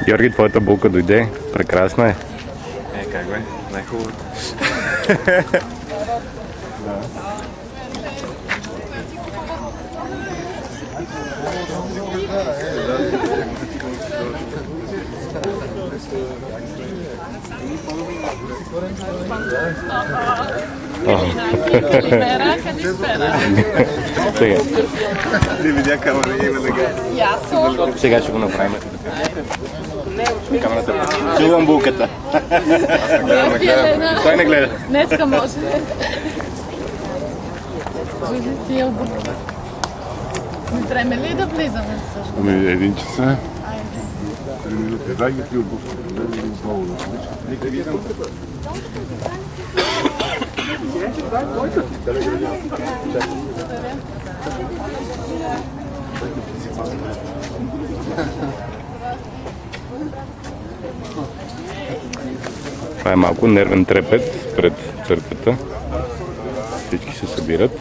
Георги, твоята булка дойде. Прекрасна е. Как бе? Най-хубаво. Сега. Не видя камера, има да Сега ще го направим. Камерата. Чувам булката. Той не гледа. Днеска може. Не трябва ли да влизаме също? Ами 1 часа. 3 минути. Дай ги ти обувка. Отново да Това е малко нервен трепет пред църквата. Всички се събират.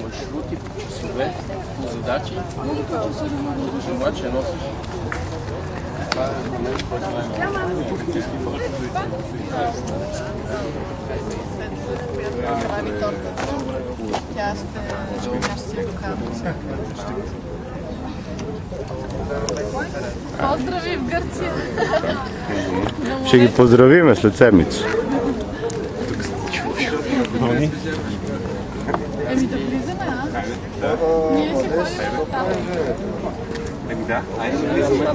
Маршрути, часове, задачи. Обаче носиш. Прави тортата. Тя ще си докара. Поздрави в Гърция! Ще ги поздравиме след седмица. Еми да влизаме, а? Ние си ходим там. Да, айде влизаме.